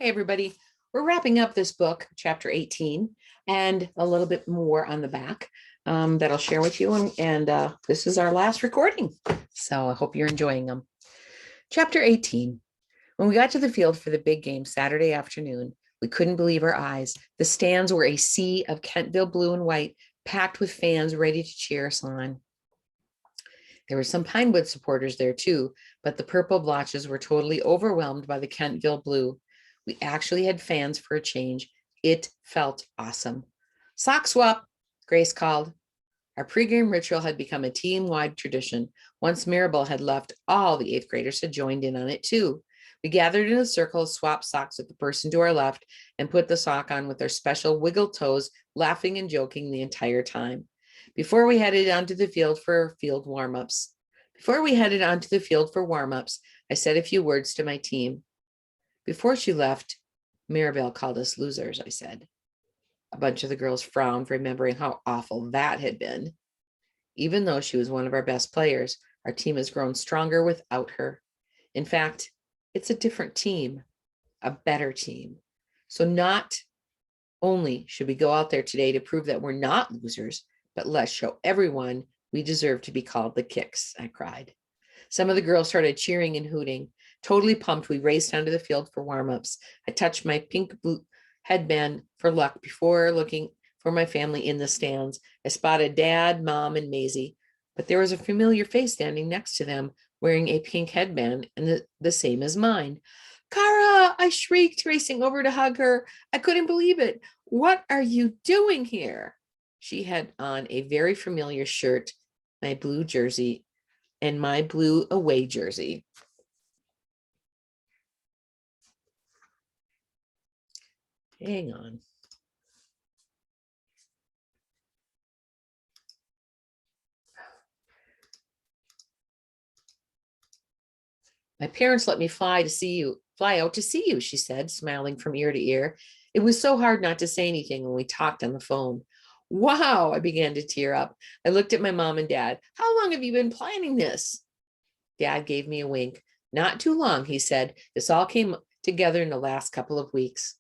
Hi, everybody. We're wrapping up this book, chapter 18, and a little bit more on the back that I'll share with you. And this is our last recording. So I hope you're enjoying them. Chapter 18. When we got to the field for the big game Saturday afternoon, we couldn't believe our eyes. The stands were a sea of Kentville blue and white, packed with fans ready to cheer us on. There were some Pinewood supporters there too, but the purple blotches were totally overwhelmed by the Kentville blue. We actually had fans for a change. It felt awesome. Sock swap, Grace called. Our pregame ritual had become a team-wide tradition. Once Maribel had left, all the 8th graders had joined in on it too. We gathered in a circle, swapped socks with the person to our left, and put the sock on with our special wiggle toes, laughing and joking the entire time. Before we headed onto the field for field warm-ups, I said a few words to my team. Before she left, Maribel called us losers, I said. A bunch of the girls frowned, remembering how awful that had been. Even though she was one of our best players, our team has grown stronger without her. In fact, it's a different team, a better team. So not only should we go out there today to prove that we're not losers, but let's show everyone we deserve to be called the Kicks, I cried. Some of the girls started cheering and hooting. Totally pumped, we raced onto the field for warm-ups. I touched my pink blue headband for luck before looking for my family in the stands. I spotted Dad, Mom, and Maisie, but there was a familiar face standing next to them wearing a pink headband and the same as mine. Kara, I shrieked, racing over to hug her. I couldn't believe it. What are you doing here? She had on a very familiar shirt, my blue jersey, and my blue away jersey. Hang on. My parents let me fly out to see you, she said, smiling from ear to ear. It was so hard not to say anything when we talked on the phone. Wow, I began to tear up. I looked at my mom and dad. How long have you been planning this? Dad gave me a wink. Not too long, he said. This all came together in the last couple of weeks.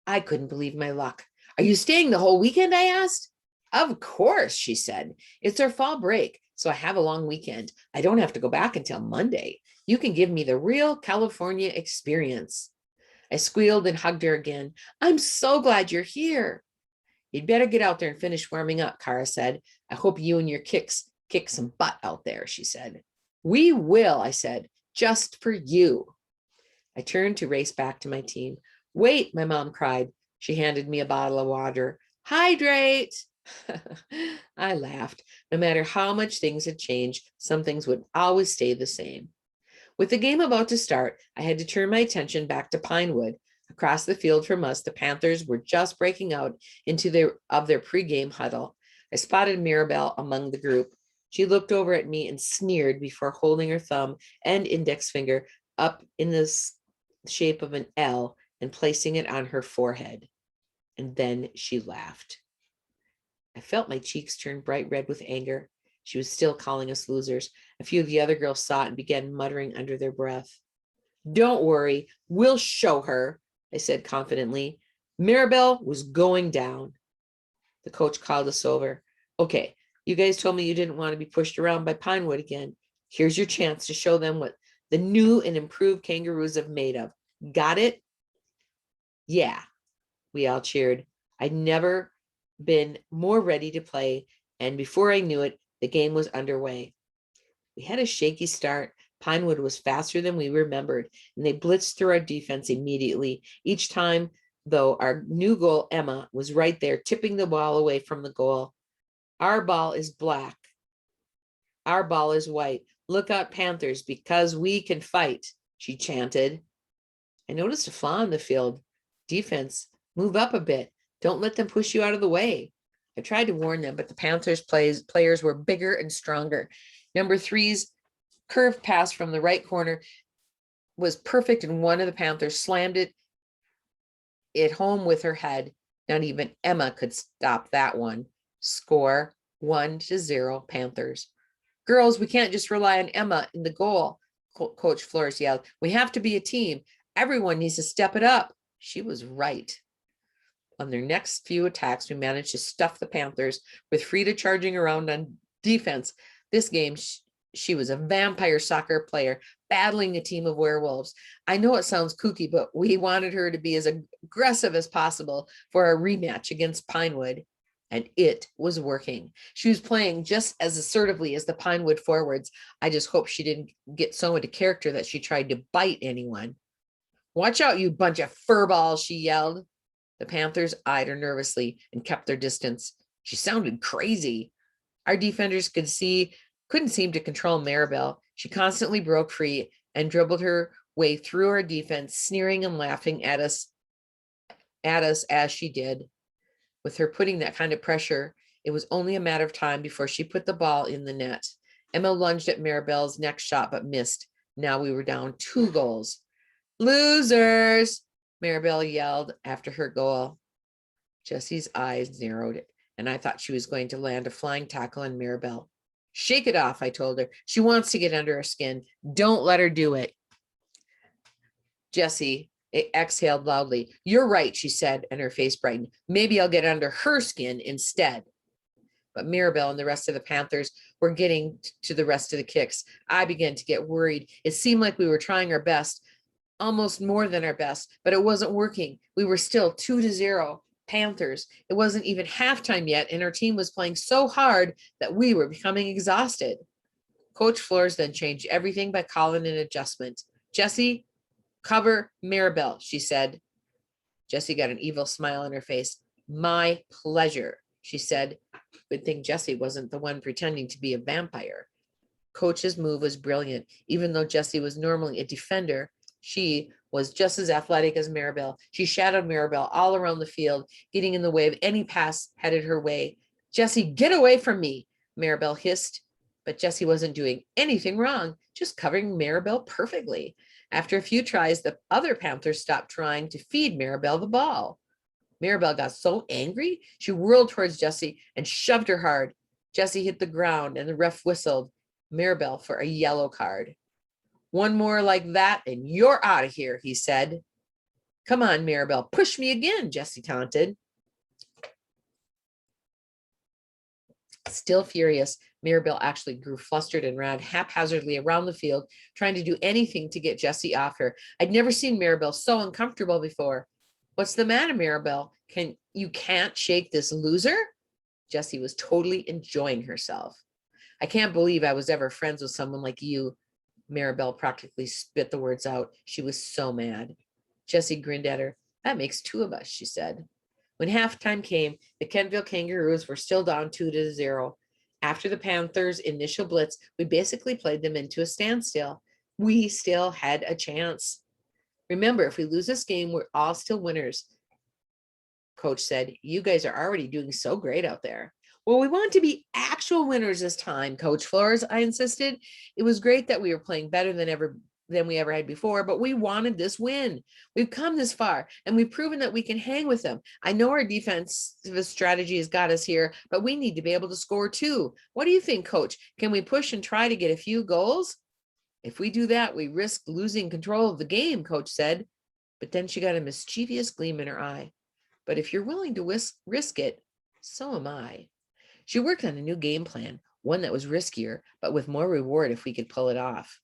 I couldn't believe my luck. Are you staying the whole weekend? I asked. Of course, she said. It's our fall break, so I have a long weekend. I don't have to go back until Monday. You can give me the real California experience. I squealed and hugged her again. I'm so glad you're here. You'd better get out there and finish warming up, Kara said. I hope you and your Kicks kick some butt out there, she said. We will, I said, just for you. I turned to race back to my team. Wait, my mom cried. She handed me a bottle of water. Hydrate. I laughed. No matter how much things had changed, some things would always stay the same. With the game about to start, I had to turn my attention back to Pinewood. Across the field from us, the Panthers were just breaking out into their pregame huddle. I spotted Maribel among the group. She looked over at me and sneered before holding her thumb and index finger up in the shape of an L and placing it on her forehead. And then she laughed. I felt my cheeks turn bright red with anger. She was still calling us losers. A few of the other girls saw it and began muttering under their breath. Don't worry, we'll show her, I said confidently. Maribel was going down. The coach called us over. Okay, you guys told me you didn't want to be pushed around by Pinewood again. Here's your chance to show them what the new and improved Kangaroos have made of. Got it? Yeah, we all cheered. I'd never been more ready to play, and before I knew it, the game was underway. We had a shaky start. Pinewood was faster than we remembered, and they blitzed through our defense immediately. Each time, though, our new goal, Emma, was right there, tipping the ball away from the goal. Our ball is black. Our ball is white. Look out, Panthers, because we can fight, she chanted. I noticed a flaw in the field. Defense, move up a bit. Don't let them push you out of the way. I tried to warn them, but the Panthers players were bigger and stronger. Number 3's curved pass from the right corner was perfect, and one of the Panthers slammed it home with her head. Not even Emma could stop that one. Score 1-0 Panthers. Girls, we can't just rely on Emma in the goal, Coach Flores yelled. We have to be a team. Everyone needs to step it up. She was right. On their next few attacks, we managed to stuff the Panthers with Frida charging around on defense. This game, she was a vampire soccer player battling a team of werewolves. I know it sounds kooky, but we wanted her to be as aggressive as possible for a rematch against Pinewood. And it was working. She was playing just as assertively as the Pinewood forwards. I just hope she didn't get so into character that she tried to bite anyone. Watch out, you bunch of furballs, she yelled. The Panthers eyed her nervously and kept their distance. She sounded crazy. Our defenders couldn't seem to control Maribel. She constantly broke free and dribbled her way through our defense, sneering and laughing at us as she did. With her putting that kind of pressure, it was only a matter of time before she put the ball in the net. Emma lunged at Maribel's next shot but missed. Now we were down 2 goals. Losers, Maribel yelled after her goal. Jessie's eyes narrowed, and I thought she was going to land a flying tackle on Maribel. Shake it off, I told her. She wants to get under her skin. Don't let her do it. Jessie exhaled loudly. You're right, she said, and her face brightened. Maybe I'll get under her skin instead. But Maribel and the rest of the Panthers were getting to the rest of the kicks. I began to get worried. It seemed like we were trying our best, almost more than our best, but it wasn't working. We were still 2-0 Panthers. It wasn't even halftime yet, and our team was playing so hard that we were becoming exhausted. Coach Flores then changed everything by calling an adjustment. Jessie, cover Maribel, she said. Jessie got an evil smile on her face. My pleasure, she said. Good thing Jessie wasn't the one pretending to be a vampire. Coach's move was brilliant. Even though Jessie was normally a defender, she was just as athletic as Maribel. She shadowed Maribel all around the field, getting in the way of any pass headed her way. Jessie, get away from me, Maribel hissed. But Jessie wasn't doing anything wrong, just covering Maribel perfectly. After a few tries, the other Panthers stopped trying to feed Maribel the ball. Maribel got so angry, she whirled towards Jessie and shoved her hard. Jessie hit the ground and the ref whistled Maribel for a yellow card. One more like that and you're out of here, he said. Come on, Maribel, push me again, Jessie taunted. Still furious, Maribel actually grew flustered and ran haphazardly around the field, trying to do anything to get Jessie off her. I'd never seen Maribel so uncomfortable before. What's the matter, Maribel? You can't shake this loser? Jessie was totally enjoying herself. I can't believe I was ever friends with someone like you. Maribel practically spit the words out. She was so mad. Jessie grinned at her. That makes 2 of us, she said. When halftime came, the Kentville Kangaroos were still down 2-0. After the Panthers' initial blitz, we basically played them into a standstill. We still had a chance. Remember, if we lose this game, we're all still winners. Coach said, you guys are already doing so great out there. Well, we want to be actual winners this time, Coach Flores, I insisted. It was great that we were playing better than we ever had before, but we wanted this win. We've come this far, and we've proven that we can hang with them. I know our defensive strategy has got us here, but we need to be able to score too. What do you think, Coach? Can we push and try to get a few goals? If we do that, we risk losing control of the game, Coach said. But then she got a mischievous gleam in her eye. But if you're willing to risk it, so am I. She worked on a new game plan, one that was riskier, but with more reward if we could pull it off.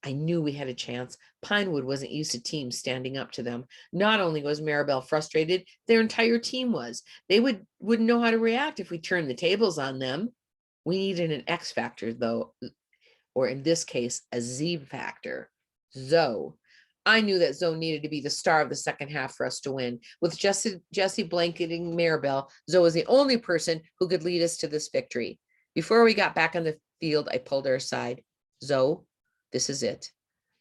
I knew we had a chance. Pinewood wasn't used to teams standing up to them. Not only was Maribel frustrated, their entire team was. They wouldn't know how to react if we turned the tables on them. We needed an X factor, though, or in this case, a Z factor. Zoe. I knew that Zoe needed to be the star of the second half for us to win. With Jessie blanketing Maribel, Zoe was the only person who could lead us to this victory. Before we got back on the field, I pulled her aside. Zoe, this is it.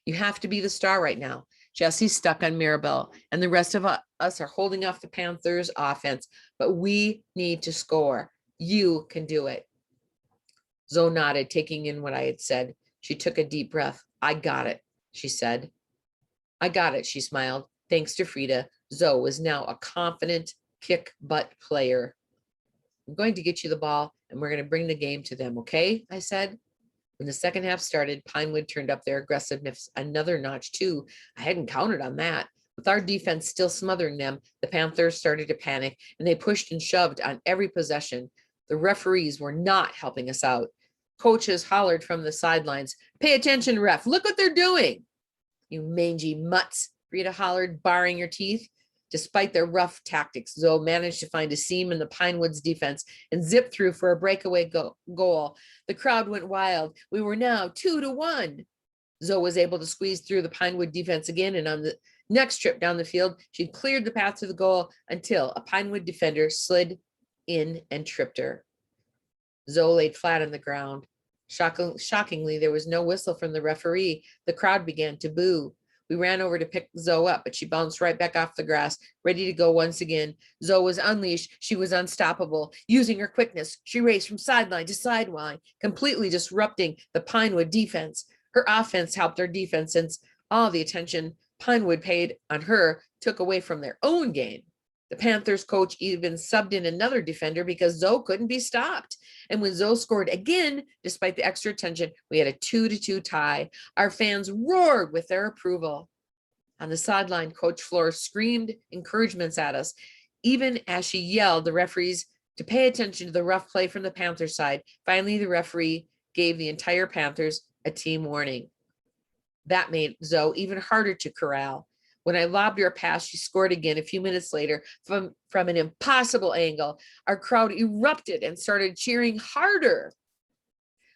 You have to be the star right now. Jessie's stuck on Maribel, and the rest of us are holding off the Panthers' offense, but we need to score. You can do it. Zoe nodded, taking in what I had said. She took a deep breath. I got it, she said. I got it, she smiled. Thanks to Frida, Zoe was now a confident kick-butt player. I'm going to get you the ball, and we're going to bring the game to them, okay? I said. When the second half started, Pinewood turned up their aggressiveness another notch too. I hadn't counted on that. With our defense still smothering them, the Panthers started to panic and they pushed and shoved on every possession. The referees were not helping us out. Coaches hollered from the sidelines, "Pay attention, ref. Look what they're doing." "You mangy mutts," Rita hollered, barring her teeth. Despite their rough tactics, Zoe managed to find a seam in the Pinewoods defense and zip through for a breakaway goal. The crowd went wild. We were now 2-1. Zoe was able to squeeze through the Pinewood defense again, and on the next trip down the field, she cleared the path to the goal until a Pinewood defender slid in and tripped her. Zoe laid flat on the ground. Shockingly, there was no whistle from the referee. The crowd began to boo. We ran over to pick Zoe up, but she bounced right back off the grass, ready to go once again. Zoe was unleashed. She was unstoppable. Using her quickness, she raced from sideline to sideline, completely disrupting the Pinewood defense. Her offense helped their defense, since all the attention Pinewood paid on her took away from their own game. The Panthers coach even subbed in another defender because Zoe couldn't be stopped. And when Zoe scored again, despite the extra attention, we had a 2-2 tie. Our fans roared with their approval. On the sideline, Coach Flores screamed encouragements at us, even as she yelled the referees to pay attention to the rough play from the Panthers side. Finally, the referee gave the entire Panthers a team warning. That made Zoe even harder to corral. When I lobbed her a pass, she scored again a few minutes later from an impossible angle. Our crowd erupted and started cheering harder.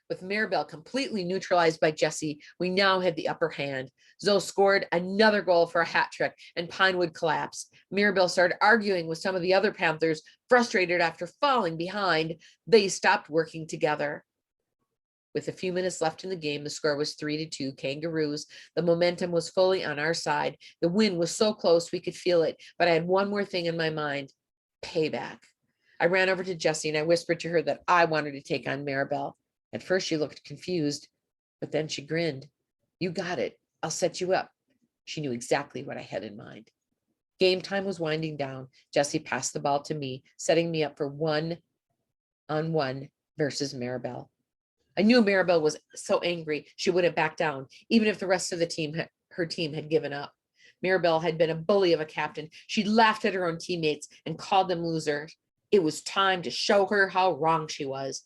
With Maribel completely neutralized by Jessie, we now had the upper hand. Zoe scored another goal for a hat trick, and Pinewood collapsed. Maribel started arguing with some of the other Panthers, frustrated after falling behind. They stopped working together. With a few minutes left in the game, the score was 3-2 Kangaroos. The momentum was fully on our side. The win was so close we could feel it, but I had one more thing in my mind: payback. I ran over to Jessie and I whispered to her that I wanted to take on Maribel. At first she looked confused, but then she grinned. "You got it. I'll set you up." She knew exactly what I had in mind. Game time was winding down. Jessie passed the ball to me, setting me up for 1-on-1 versus Maribel. I knew Maribel was so angry she wouldn't back down, even if the rest of the team, her team, had given up. Maribel had been a bully of a captain. She laughed at her own teammates and called them losers. It was time to show her how wrong she was.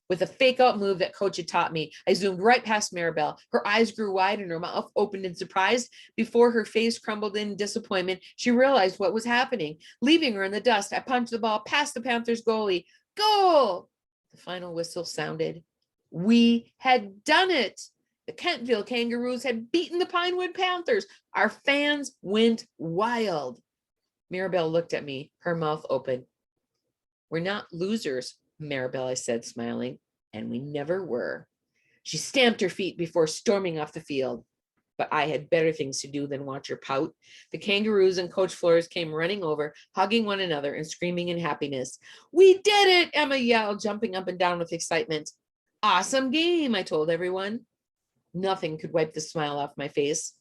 With a fake out move that coach had taught me, I zoomed right past Maribel. Her eyes grew wide and her mouth opened in surprise. Before her face crumbled in disappointment, she realized what was happening. Leaving her in the dust, I punched the ball past the Panthers goalie. Goal! The final whistle sounded. We had done it. The Kentville Kangaroos had beaten the Pinewood Panthers. Our fans went wild. Maribel looked at me, her mouth open. "We're not losers, Maribel," I said, smiling, "and we never were." She stamped her feet before storming off the field. But I had better things to do than watch her pout. The Kangaroos and Coach Flores came running over, hugging one another and screaming in happiness. "We did it!" Emma yelled, jumping up and down with excitement. "Awesome game," I told everyone. Nothing could wipe the smile off my face.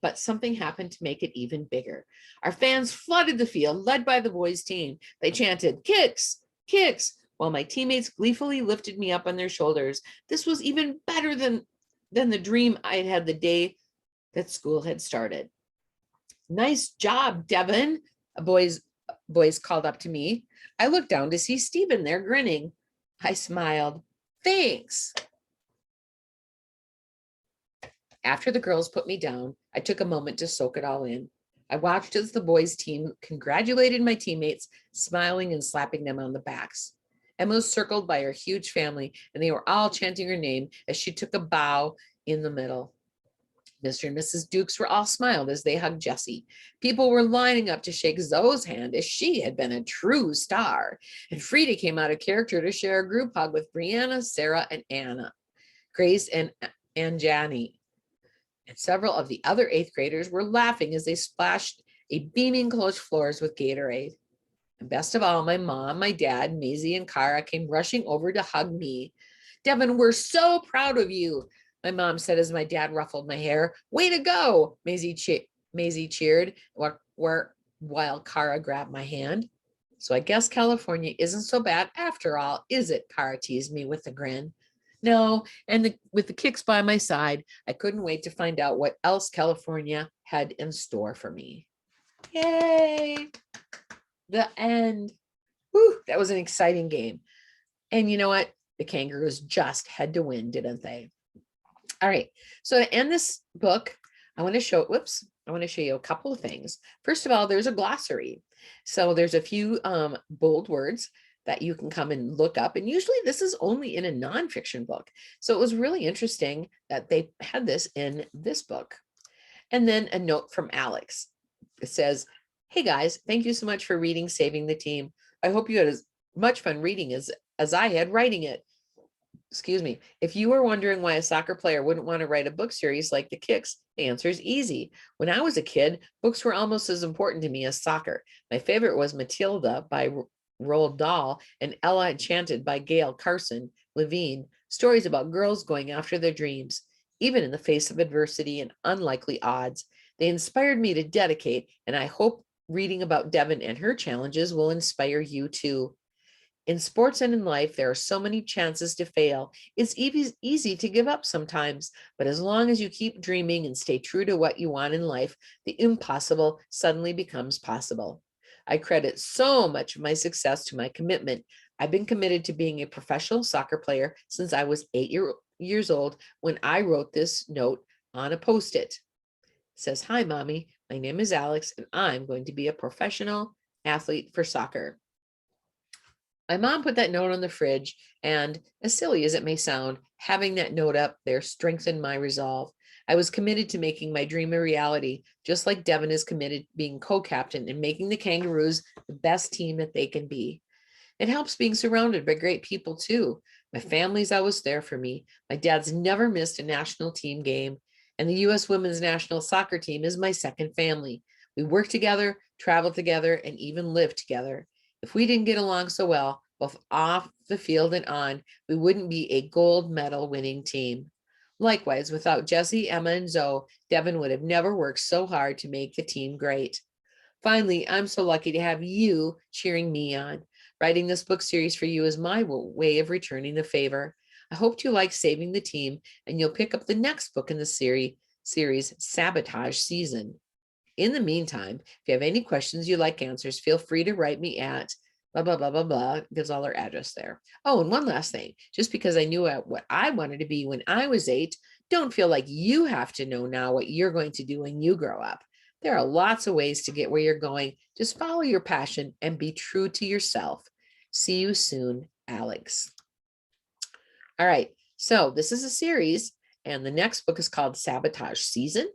But something happened to make it even bigger. Our fans flooded the field, led by the boys' team. They chanted, "Kicks, kicks," while my teammates gleefully lifted me up on their shoulders. This was even better than the dream I had had the day that school had started. "Nice job, Devin," a boys called up to me. I looked down to see Stephen there grinning. I smiled. "Thanks." After the girls put me down, I took a moment to soak it all in. I watched as the boys' team congratulated my teammates, smiling and slapping them on the backs. Emma was circled by her huge family, and they were all chanting her name as she took a bow in the middle. Mr. and Mrs. Dukes were all smiled as they hugged Jessie. People were lining up to shake Zoe's hand, as she had been a true star. And Frida came out of character to share a group hug with Brianna, Sarah, and Anna, Grace, and Anjani. And several of the other 8th graders were laughing as they splashed a beaming Coach Flores with Gatorade. And best of all, my mom, my dad, Maisie, and Kara came rushing over to hug me. "Devin, we're so proud of you," my mom said as my dad ruffled my hair. "Way to go," Maisie cheered while Kara grabbed my hand. "So I guess California isn't so bad after all, is it?" Kara teased me with a grin. No, and with the kicks by my side, I couldn't wait to find out what else California had in store for me. Yay! The end. Whew, that was an exciting game. And you know what? The Kangaroos just had to win, didn't they? All right. So to end this book, I want to show you a couple of things. First of all, there's a glossary. So there's a few bold words that you can come and look up. And usually this is only in a nonfiction book. So it was really interesting that they had this in this book. And then a note from Alex. It says, "Hey guys, thank you so much for reading Saving the Team. I hope you had as much fun reading as I had writing it. Excuse me. If you were wondering why a soccer player wouldn't want to write a book series like The Kicks, the answer is easy. When I was a kid, books were almost as important to me as soccer. My favorite was Matilda by Roald Dahl and Ella Enchanted by Gail Carson Levine, stories about girls going after their dreams. Even in the face of adversity and unlikely odds, they inspired me to dedicate, and I hope reading about Devon and her challenges will inspire you too. In sports and in life, there are so many chances to fail. It's easy to give up sometimes, but as long as you keep dreaming and stay true to what you want in life, the impossible suddenly becomes possible. I credit so much of my success to my commitment. I've been committed to being a professional soccer player since I was 8 years old when I wrote this note on a Post-it. It says, "Hi, Mommy. My name is Alex, and I'm going to be a professional athlete for soccer." My mom put that note on the fridge, and as silly as it may sound, having that note up there strengthened my resolve. I was committed to making my dream a reality, just like Devon is committed being co-captain and making the Kangaroos the best team that they can be. It helps being surrounded by great people too. My family's always there for me. My dad's never missed a national team game, and the U.S. women's national soccer team is my second family. We work together, travel together, and even live together. If we didn't get along so well, both off the field and on, we wouldn't be a gold medal winning team. Likewise, without Jesse, Emma, and Zoe, Devon would have never worked so hard to make the team great. Finally, I'm so lucky to have you cheering me on. Writing this book series for you is my way of returning the favor. I hope you like Saving the Team, and you'll pick up the next book in the series, Sabotage Season. In the meantime, if you have any questions you'd like answers, feel free to write me at blah, blah, blah, blah, blah. Gives all our address there. Oh, and one last thing, just because I knew what I wanted to be when I was 8, don't feel like you have to know now what you're going to do when you grow up. There are lots of ways to get where you're going. Just follow your passion and be true to yourself. See you soon, Alex. All right, so this is a series, and the next book is called Sabotage Season.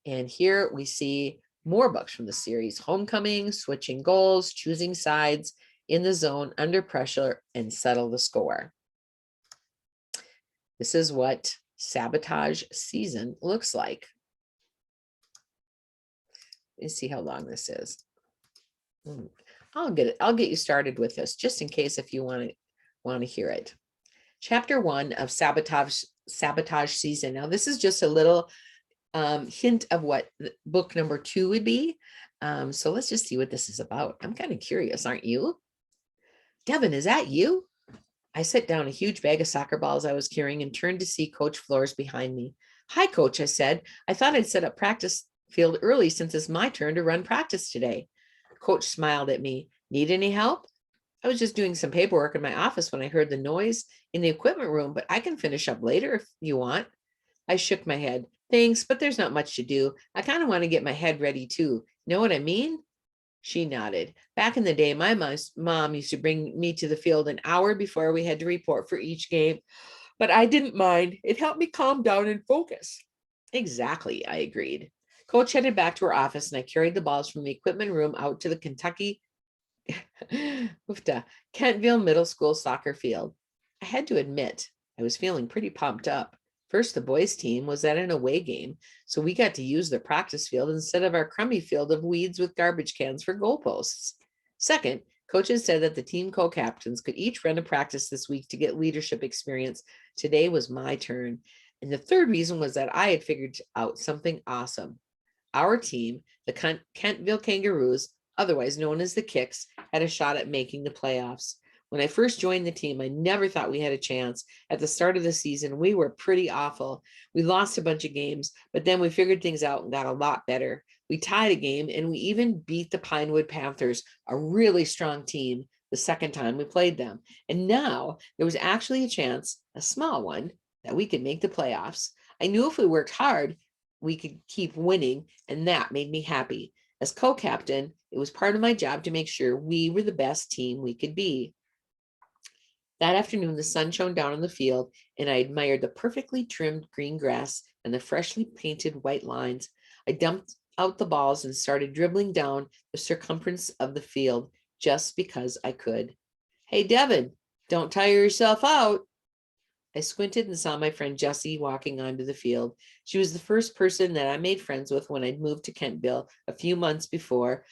And here we see more books from the series: Homecoming, Switching Goals, Choosing Sides, In the Zone, Under Pressure, and Settle the Score. This is what Sabotage Season looks like. Let's see how long this is. I'll get you started with this just in case if you want to hear it. Chapter 1 of Sabotage Season. Now this is just a little hint of what book number 2 would be. So let's just see what this is about. I'm kind of curious, aren't you? Devon, is that you? I set down a huge bag of soccer balls I was carrying and turned to see Coach Flores behind me. "Hi, Coach," I said. "I thought I'd set up practice field early since it's my turn to run practice today." Coach smiled at me. "Need any help?" "I was just doing some paperwork in my office when I heard the noise in the equipment room, but I can finish up later if you want." I shook my head. "Thanks, but there's not much to do. I kind of want to get my head ready too. Know what I mean?" She nodded. "Back in the day, my mom used to bring me to the field an hour before we had to report for each game, but I didn't mind. It helped me calm down and focus." "Exactly," I agreed. Coach headed back to her office, and I carried the balls from the equipment room out to the Kentville Middle School soccer field. I had to admit, I was feeling pretty pumped up. First, the boys' team was at an away game, so we got to use their practice field instead of our crummy field of weeds with garbage cans for goalposts. Second, coaches said that the team co-captains could each run a practice this week to get leadership experience. Today was my turn. And the third reason was that I had figured out something awesome. Our team, the Kentville Kangaroos, otherwise known as the Kicks, had a shot at making the playoffs. When I first joined the team, I never thought we had a chance. At the start of the season, we were pretty awful. We lost a bunch of games, but then we figured things out and got a lot better. We tied a game and we even beat the Pinewood Panthers, a really strong team, the second time we played them. And now there was actually a chance, a small one, that we could make the playoffs. I knew if we worked hard, we could keep winning, and that made me happy. As co-captain, it was part of my job to make sure we were the best team we could be. That afternoon, the sun shone down on the field, and I admired the perfectly trimmed green grass and the freshly painted white lines. I dumped out the balls and started dribbling down the circumference of the field just because I could. Hey, Devin, don't tire yourself out. I squinted and saw my friend Jessie walking onto the field. She was the first person that I made friends with when I'd moved to Kentville a few months before.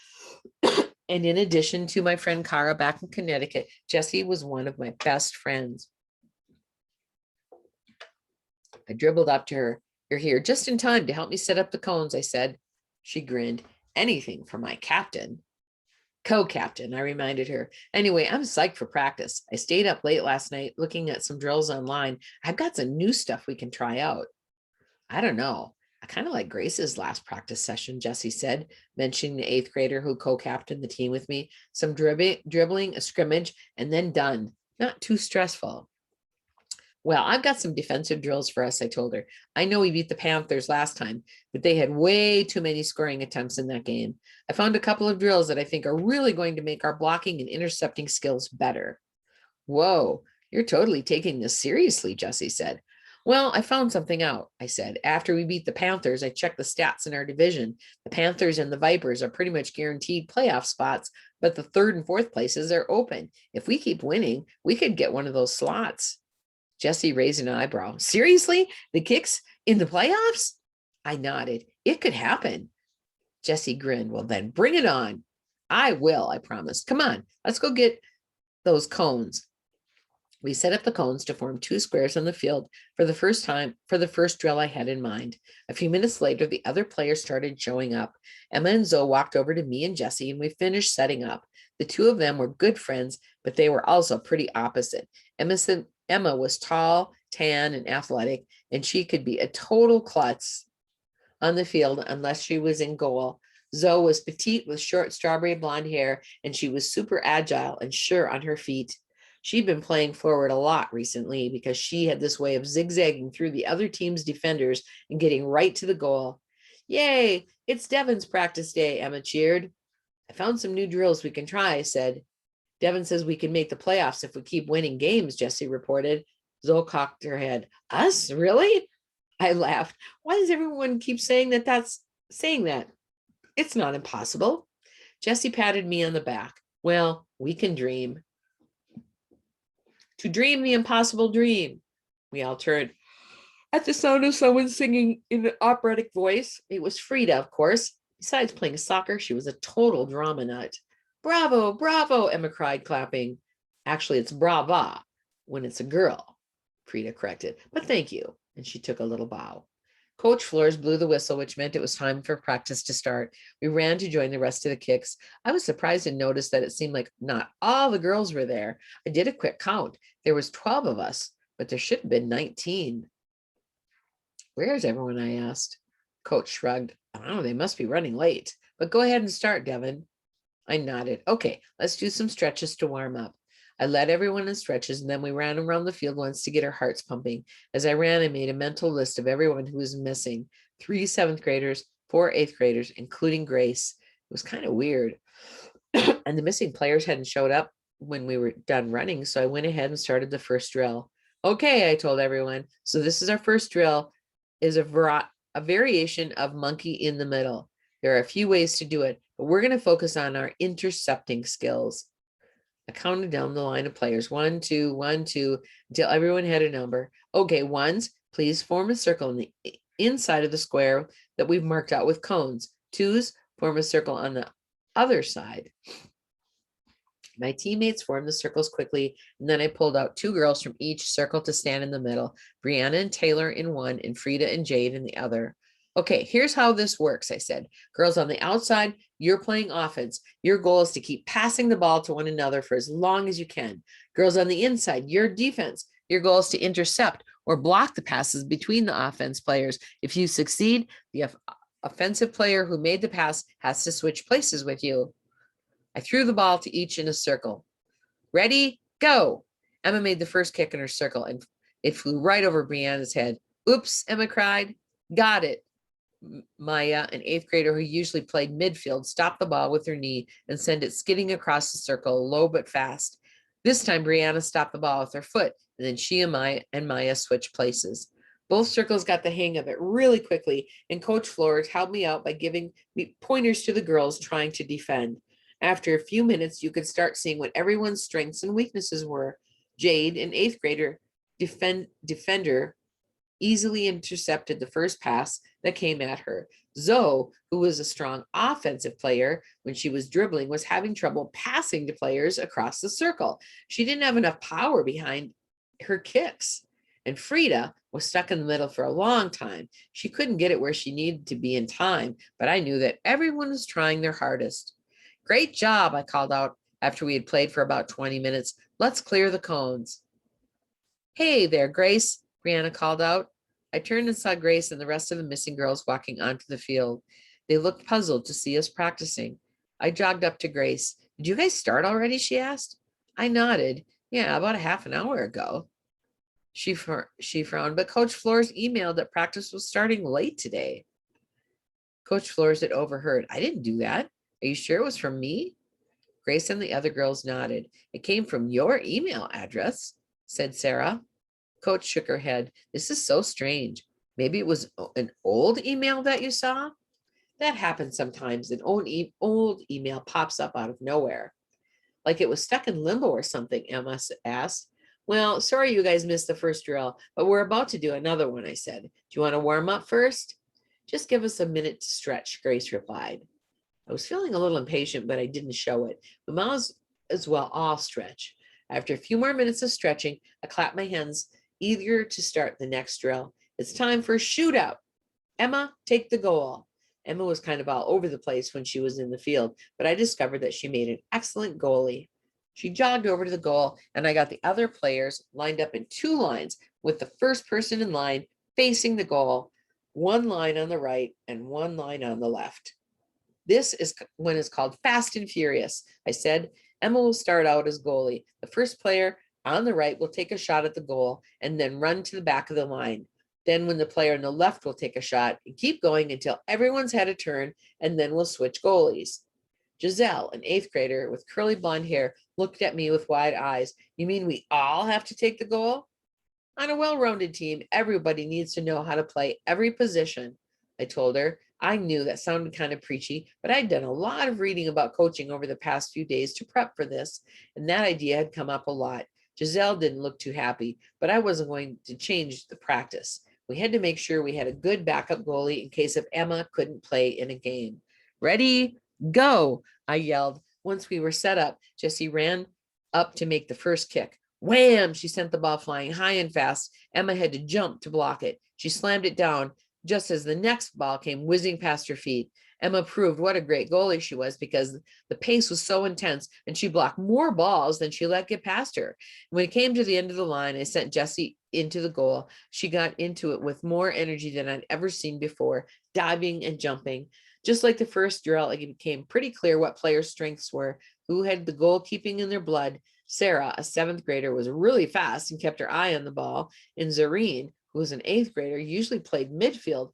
And in addition to my friend Cara back in Connecticut, Jessie was one of my best friends. I dribbled up to her. You're here just in time to help me set up the cones, I said. She grinned. Anything for my captain. Co-captain, I reminded her. Anyway, I'm psyched for practice. I stayed up late last night looking at some drills online. I've got some new stuff we can try out. I don't know. I kind of like Grace's last practice session, Jessie said, mentioning the 8th grader who co-captained the team with me. Some dribbling, a scrimmage, and then done. Not too stressful. Well, I've got some defensive drills for us, I told her. I know we beat the Panthers last time, but they had way too many scoring attempts in that game. I found a couple of drills that I think are really going to make our blocking and intercepting skills better. Whoa, you're totally taking this seriously, Jessie said. Well, I found something out, I said. After we beat the Panthers, I checked the stats in our division. The Panthers and the Vipers are pretty much guaranteed playoff spots, but the 3rd and 4th places are open. If we keep winning, we could get one of those slots. Jessie raised an eyebrow. Seriously? The Kicks in the playoffs? I nodded. It could happen. Jessie grinned. Well, then bring it on. I will, I promised. Come on, let's go get those cones. We set up the cones to form 2 squares on the field for the first drill I had in mind. A few minutes later, the other players started showing up. Emma and Zoe walked over to me and Jessie, and we finished setting up. The two of them were good friends, but they were also pretty opposite. Emma was tall, tan, and athletic, and she could be a total klutz on the field unless she was in goal. Zoe was petite with short strawberry blonde hair, and she was super agile and sure on her feet. She'd been playing forward a lot recently because she had this way of zigzagging through the other team's defenders and getting right to the goal. Yay, it's Devin's practice day, Emma cheered. I found some new drills we can try, I said. Devin says we can make the playoffs if we keep winning games, Jessie reported. Zoe cocked her head. Us? Really? I laughed. Why does everyone keep saying that? It's not impossible. Jessie patted me on the back. Well, we can dream. To dream the impossible dream. We all turned at the sound of someone singing in an operatic voice. It was Frida, of course. Besides playing soccer, she was a total drama nut. Bravo, bravo, Emma cried, clapping. Actually, it's brava when it's a girl, Frida corrected. But thank you. And she took a little bow. Coach Flores blew the whistle, which meant it was time for practice to start. We ran to join the rest of the Kicks. I was surprised to notice that it seemed like not all the girls were there. I did a quick count. There was 12 of us, but there should have been 19. Where's everyone? I asked. Coach shrugged. I don't know, they must be running late. But go ahead and start, Devin. I nodded. Okay, let's do some stretches to warm up. I led everyone in stretches, and then we ran around the field once to get our hearts pumping. As I ran, I made a mental list of everyone who was missing. 3 7th graders, 4 8th graders, including Grace. It was kind of weird. And the missing players hadn't showed up when we were done running, so I went ahead and started the first drill. Okay, I told everyone. So this is our first drill, is a variation of monkey in the middle. There are a few ways to do it, but we're going to focus on our intercepting skills. I counted down the line of players, 1, 2, 1, 2, until everyone had a number. Okay, ones, please form a circle in the inside of the square that we've marked out with cones. Twos, form a circle on the other side. My teammates formed the circles quickly, and then I pulled out 2 girls from each circle to stand in the middle, Brianna and Taylor in one, and Frida and Jade in the other. Okay, here's how this works, I said. Girls on the outside, you're playing offense. Your goal is to keep passing the ball to one another for as long as you can. Girls on the inside, your defense. Your goal is to intercept or block the passes between the offense players. If you succeed, the offensive player who made the pass has to switch places with you. I threw the ball to each in a circle. Ready, go. Emma made the first kick in her circle and it flew right over Brianna's head. Oops, Emma cried. Got it. Maya, an eighth grader who usually played midfield, stopped the ball with her knee and sent it skidding across the circle, low but fast. This time, Brianna stopped the ball with her foot, and then she and Maya switched places. Both circles got the hang of it really quickly, and Coach Flores helped me out by giving me pointers to the girls trying to defend. After a few minutes, you could start seeing what everyone's strengths and weaknesses were. Jade, an eighth grader defender, easily intercepted the first pass that came at her. Zoe, who was a strong offensive player when she was dribbling, was having trouble passing to players across the circle. She didn't have enough power behind her kicks. And Frida was stuck in the middle for a long time. She couldn't get it where she needed to be in time, but I knew that everyone was trying their hardest. Great job, I called out after we had played for about 20 minutes. Let's clear the cones. Hey there, Grace, Brianna called out. I turned and saw Grace and the rest of the missing girls walking onto the field. They looked puzzled to see us practicing. I jogged up to Grace. Did you guys start already? She asked. I nodded. Yeah, about a half an hour ago. She frowned, but Coach Flores emailed that practice was starting late today. Coach Flores had overheard. I didn't do that. Are you sure it was from me? Grace and the other girls nodded. It came from your email address, said Sarah. Coach shook her head. This is so strange. Maybe it was an old email that you saw? That happens sometimes. An old email pops up out of nowhere. Like it was stuck in limbo or something, Emma asked. Well, sorry you guys missed the first drill, but we're about to do another one, I said. Do you want to warm up first? Just give us a minute to stretch, Grace replied. I was feeling a little impatient, but I didn't show it. We might as well all stretch. After a few more minutes of stretching, I clapped my hands, eager to start the next drill. It's time for a shootout. Emma, take the goal. Emma was kind of all over the place when she was in the field, but I discovered that she made an excellent goalie. She jogged over to the goal, and I got the other players lined up in two lines, with the first person in line facing the goal, one line on the right and one line on the left. This is when it's called Fast and Furious, I said. Emma will start out as goalie. The first player on the right will take a shot at the goal and then run to the back of the line. Then when the player on the left will take a shot and keep going until everyone's had a turn, and then we'll switch goalies. Giselle, an eighth grader with curly blonde hair, looked at me with wide eyes. You mean we all have to take the goal? On a well-rounded team, everybody needs to know how to play every position, I told her. I knew that sounded kind of preachy, but I'd done a lot of reading about coaching over the past few days to prep for this, and that idea had come up a lot. Giselle didn't look too happy, but I wasn't going to change the practice. We had to make sure we had a good backup goalie in case if Emma couldn't play in a game. Ready, go, I yelled. Once we were set up, Jessie ran up to make the first kick. Wham! She sent the ball flying high and fast. Emma had to jump to block it. She slammed it down just as the next ball came whizzing past her feet. Emma proved what a great goalie she was because the pace was so intense and she blocked more balls than she let get past her. When it came to the end of the line, I sent Jessie into the goal. She got into it with more energy than I'd ever seen before, diving and jumping. Just like the first drill, it became pretty clear what players' strengths were, who had the goalkeeping in their blood. Sarah, a seventh grader, was really fast and kept her eye on the ball. And Zareen, who was an eighth grader, usually played midfield,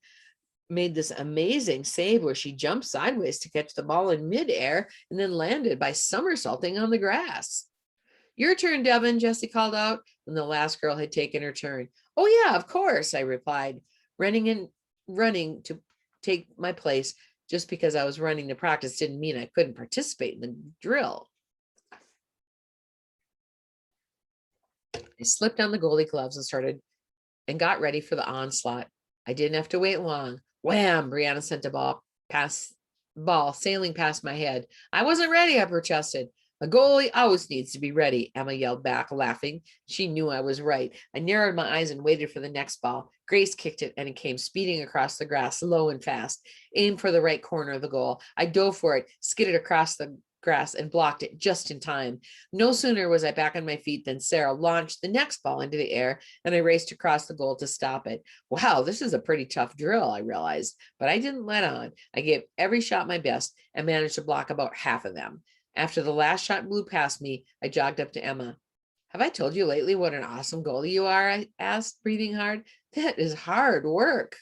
made this amazing save where she jumped sideways to catch the ball in midair and then landed by somersaulting on the grass. Your turn, Devin, Jessie called out when the last girl had taken her turn. Oh, yeah, of course, I replied, running to take my place. Just because I was running to practice didn't mean I couldn't participate in the drill. I slipped on the goalie gloves and got ready for the onslaught. I didn't have to wait long. Wham! Brianna sent a ball sailing past my head. I wasn't ready, I protested. A goalie always needs to be ready, Emma yelled back, laughing. She knew I was right. I narrowed my eyes and waited for the next ball. Grace kicked it, and it came speeding across the grass, low and fast, aimed for the right corner of the goal. I dove for it, skidded across the grass, and blocked it just in time. No sooner was I back on my feet than Sarah launched the next ball into the air, and I raced across the goal to stop it. Wow, this is a pretty tough drill, I realized, but I didn't let on. I gave every shot my best and managed to block about half of them. After the last shot blew past me, I jogged up to Emma. Have I told you lately what an awesome goalie you are? I asked, breathing hard. That is hard work.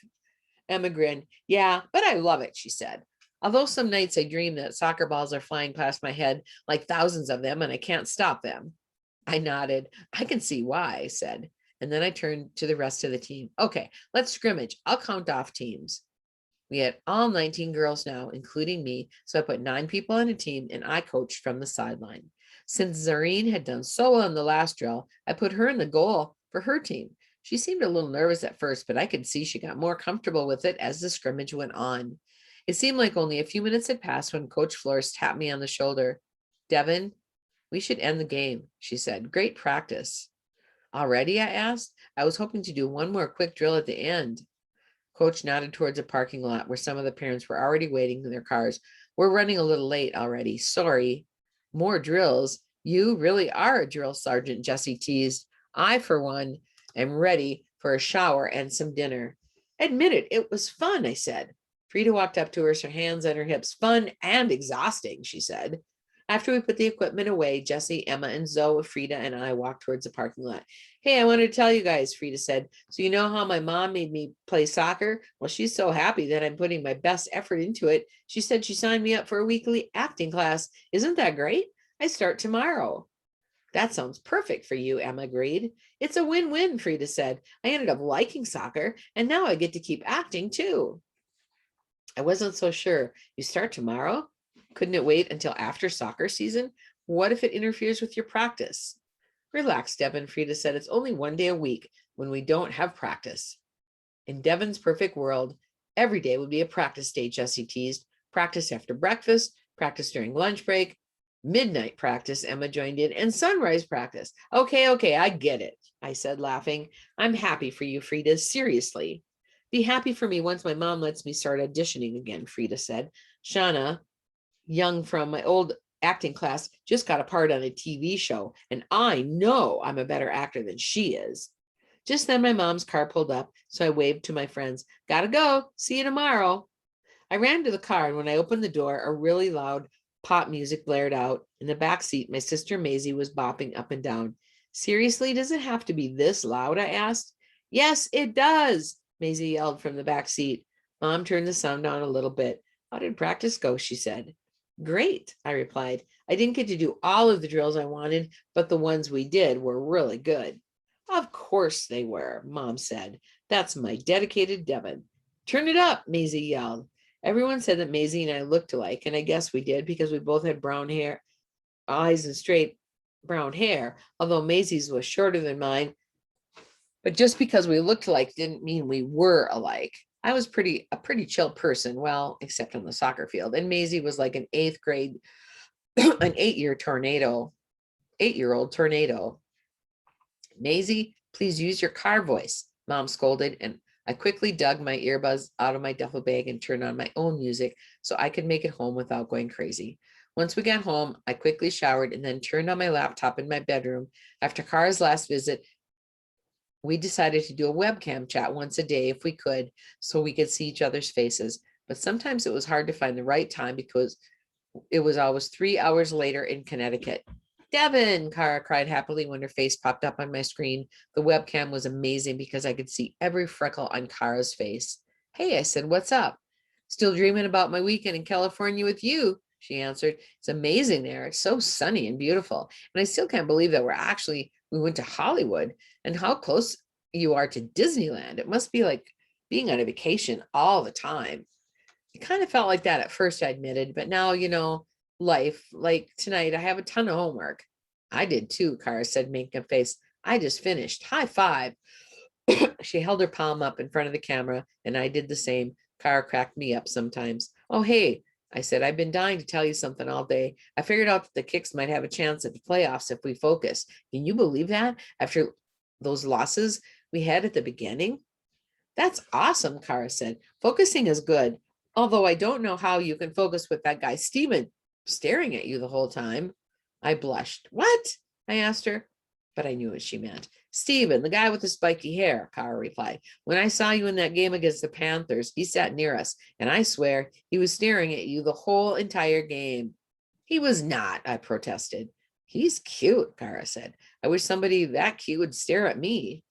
Emma grinned. Yeah, but I love it, she said. Although some nights I dream that soccer balls are flying past my head like thousands of them and I can't stop them. I nodded. I can see why, I said. And then I turned to the rest of the team. Okay, let's scrimmage. I'll count off teams. We had all 19 girls now, including me, so I put 9 people on a team and I coached from the sideline. Since Zareen had done so well in the last drill, I put her in the goal for her team. She seemed a little nervous at first, but I could see she got more comfortable with it as the scrimmage went on. It seemed like only a few minutes had passed when Coach Flores tapped me on the shoulder. Devin, we should end the game, she said. Great practice. Already, I asked. I was hoping to do one more quick drill at the end. Coach nodded towards a parking lot where some of the parents were already waiting in their cars. We're running a little late already. Sorry. More drills. You really are a drill sergeant, Jessie teased. I, for one, am ready for a shower and some dinner. Admit it, it was fun, I said. Frida walked up to her hands on her hips. Fun and exhausting, she said. After we put the equipment away, Jessie, Emma, and Zoe, Frida, and I walked towards the parking lot. Hey, I wanted to tell you guys, Frida said. So you know how my mom made me play soccer? Well, she's so happy that I'm putting my best effort into it. She said she signed me up for a weekly acting class. Isn't that great? I start tomorrow. That sounds perfect for you, Emma agreed. It's a win-win, Frida said. I ended up liking soccer, and now I get to keep acting too. I wasn't so sure. You start tomorrow? Couldn't it wait until after soccer season? What if it interferes with your practice? Relax, Devin, Frida said. It's only one day a week when we don't have practice. In Devin's perfect world, every day would be a practice day, Jessie teased. Practice after breakfast, practice during lunch break, midnight practice, Emma joined in, and sunrise practice. Okay, I get it, I said, laughing. I'm happy for you, Frida, seriously. Be happy for me once my mom lets me start auditioning again, Frida said. Shauna, young from my old acting class, just got a part on a TV show, and I know I'm a better actor than she is. Just then my mom's car pulled up, so I waved to my friends. Gotta go. See you tomorrow. I ran to the car, and when I opened the door, a really loud pop music blared out. In the back seat, my sister Maisie was bopping up and down. Seriously, does it have to be this loud? I asked. Yes, it does, Maisie yelled from the back seat. Mom turned the sound down a little bit. How did practice go? She said. Great, I replied. I didn't get to do all of the drills I wanted, but the ones we did were really good. Of course they were, Mom said. That's my dedicated Devin. Turn it up, Maisie yelled. Everyone said that Maisie and I looked alike, and I guess we did because we both had brown hair, eyes and straight brown hair, although Maisie's was shorter than mine. But just because we looked alike didn't mean we were alike. I was a pretty chill person, well, except on the soccer field. And Maisie was like an 8th grade, an 8-year-old tornado. Maisie, please use your car voice, Mom scolded, and I quickly dug my earbuds out of my duffel bag and turned on my own music so I could make it home without going crazy. Once we got home, I quickly showered and then turned on my laptop in my bedroom. After Kara's last visit, we decided to do a webcam chat once a day if we could, so we could see each other's faces. But sometimes it was hard to find the right time because it was always 3 hours later in Connecticut. Devin, Kara cried happily when her face popped up on my screen. The webcam was amazing because I could see every freckle on Kara's face. Hey, I said, what's up? Still dreaming about my weekend in California with you, she answered. It's amazing there. It's so sunny and beautiful. And I still can't believe that we went to Hollywood and how close you are to Disneyland. It must be like being on a vacation all the time. It kind of felt like that at first, I admitted, but now, life, like tonight, I have a ton of homework. I did too, Kara said, making a face. I just finished. High five. She held her palm up in front of the camera, and I did the same. Kara cracked me up sometimes. Oh, hey, I said, I've been dying to tell you something all day. I figured out that the Kicks might have a chance at the playoffs if we focus. Can you believe that? After those losses we had at the beginning? That's awesome, Kara said. Focusing is good, although I don't know how you can focus with that guy, Steven, staring at you the whole time. I blushed. What? I asked her, but I knew what she meant. Steven, the guy with the spiky hair, Kara replied. When I saw you in that game against the Panthers, he sat near us, and I swear he was staring at you the whole entire game. He was not, I protested. He's cute, Kara said. I wish somebody that cute would stare at me.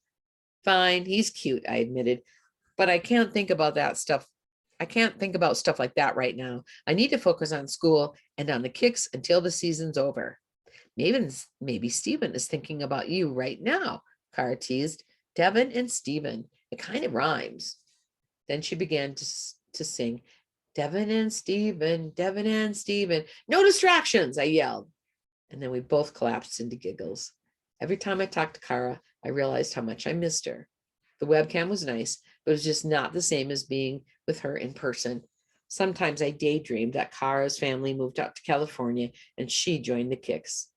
Fine, he's cute, I admitted, but I can't think about that stuff. I can't think about stuff like that right now. I need to focus on school and on the Kicks until the season's over. Maybe Steven is thinking about you right now, Kara teased. Devin and Steven. It kind of rhymes. Then she began to sing, Devin and Steven, Devin and Steven. No distractions, I yelled. And then we both collapsed into giggles. Every time I talked to Kara, I realized how much I missed her. The webcam was nice, but it was just not the same as being with her in person. Sometimes I daydreamed that Kara's family moved out to California and she joined the Kicks.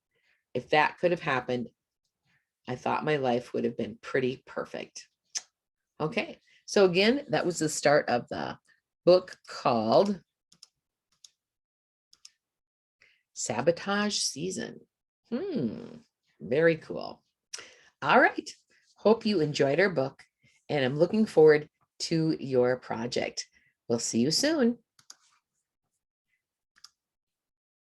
If that could have happened, I thought my life would have been pretty perfect. Okay, so again, that was the start of the book called Sabotage Season. Very cool. All right, hope you enjoyed our book, and I'm looking forward to your project. We'll see you soon.